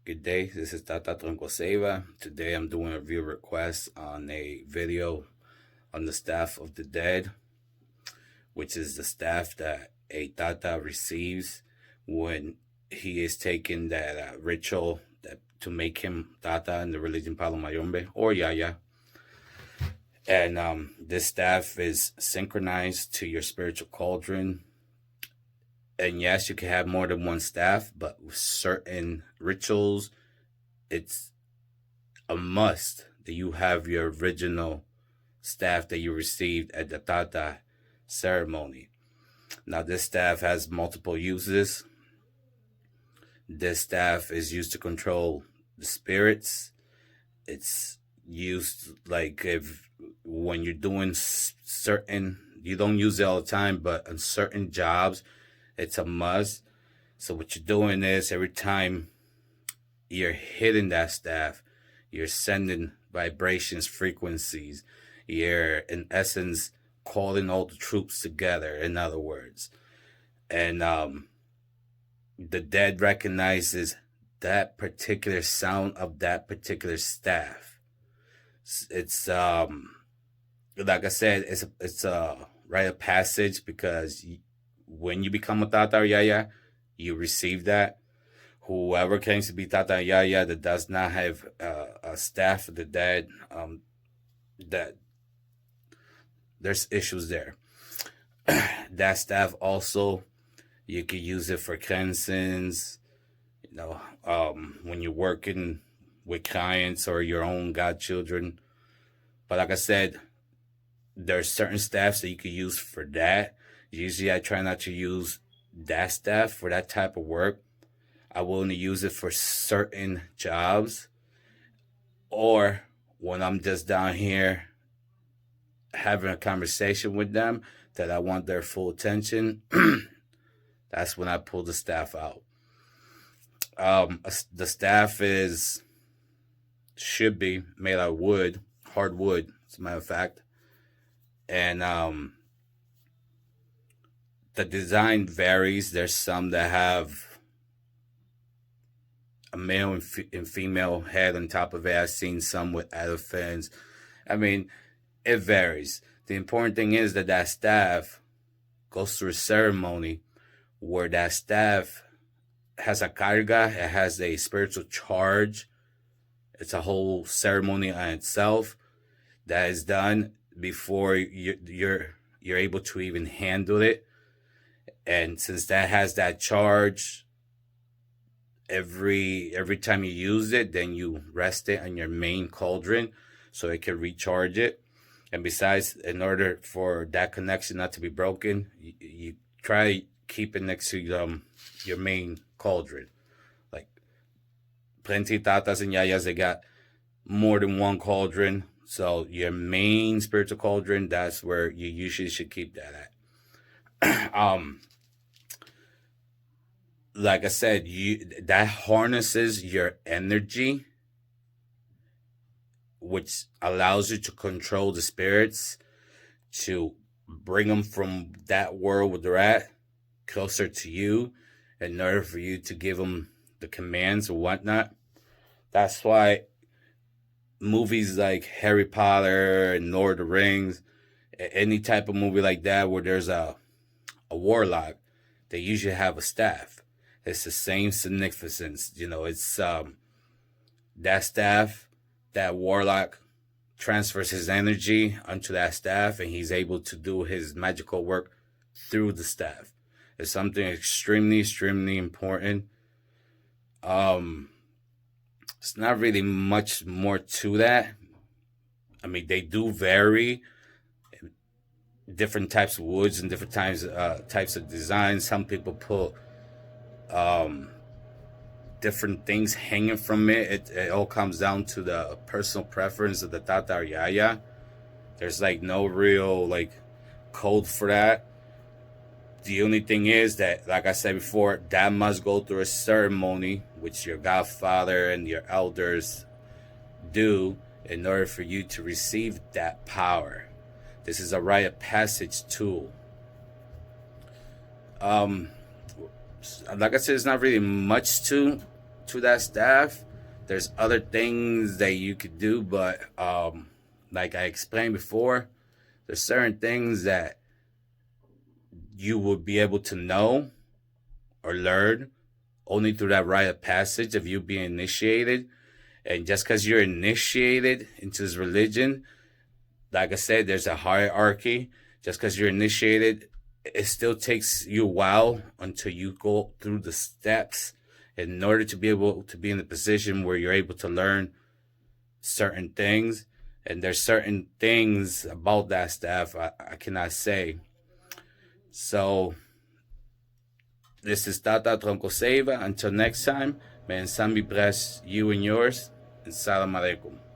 Good day, this is Tata Troncoseva. Today I'm doing a view request on a video on the staff of the dead, which is the staff that a Tata receives when he is taking that ritual to make him Tata in the religion Palo Mayombe or Yaya. And this staff is synchronized to your spiritual cauldron. And yes, you can have more than one staff, but with certain rituals, it's a must that you have your original staff that you received at the Tata ceremony. Now, this staff has multiple uses. This staff is used to control the spirits. It's used like if when you're doing certain, you don't use it all the time, but on certain jobs, it's a must. So what you're doing is every time you're hitting that staff, you're sending vibrations, frequencies. You're, in essence, calling all the troops together, in other words. And the dead recognizes that particular sound of that particular staff. It's like I said, it's a rite of passage because when you become a Tata or Yaya, you receive that. Whoever claims to be Tata or Yaya that does not have a staff of the dead, that there's issues there. That staff also, you could use it for cleansings, when you're working with clients or your own godchildren. But like I said, there's certain staffs that you could use for that. Usually I try not to use that staff for that type of work. I will only use it for certain jobs or when I'm just down here having a conversation with them that I want their full attention. That's when I pull the staff out. The staff should be made out of wood, hard wood, as a matter of fact. And the design varies. There's some that have a male and female head on top of it. I've seen some with elephants. I mean, it varies. The important thing is that that staff goes through a ceremony where that staff has a carga, it has a spiritual charge. It's a whole ceremony on itself that is done before you're able to even handle it. And since that has that charge, every time you use it, then you rest it on your main cauldron so it can recharge it. And besides, in order for that connection not to be broken, you try keep it next to your main cauldron. Like plenty of tatas and yayas, they got more than one cauldron. So your main spiritual cauldron, that's where you usually should keep that at. Like I said, that harnesses your energy, which allows you to control the spirits, to bring them from that world where they're at closer to you in order for you to give them the commands or whatnot. That's why movies like Harry Potter and Lord of the Rings, any type of movie like that where there's a warlock, they usually have a staff. It's the same significance. It's that staff, that warlock transfers his energy onto that staff and he's able to do his magical work through the staff. It's something extremely, extremely important. It's not really much more to that. I mean, they do vary. Different types of woods and different types of designs. Some people put different things hanging from it. It all comes down to the personal preference of the Tata or Yaya. There's like no real like code for that. The only thing is that, like I said before, that must go through a ceremony, which your godfather and your elders do in order for you to receive that power. This is a rite of passage tool. Like I said, it's not really much to to that staff. There's other things that you could do, but like I explained before, there's certain things that you would be able to know or learn only through that rite of passage of you being initiated. And just because you're initiated into this religion, like I said, there's a hierarchy. Just because you're initiated, it still takes you a while until you go through the steps in order to be able to be in the position where you're able to learn certain things. And there's certain things about that staff I cannot say. So this is Tata Troncoseiva. Until next time, may Ensambi bless you and yours. And Salam Alaikum.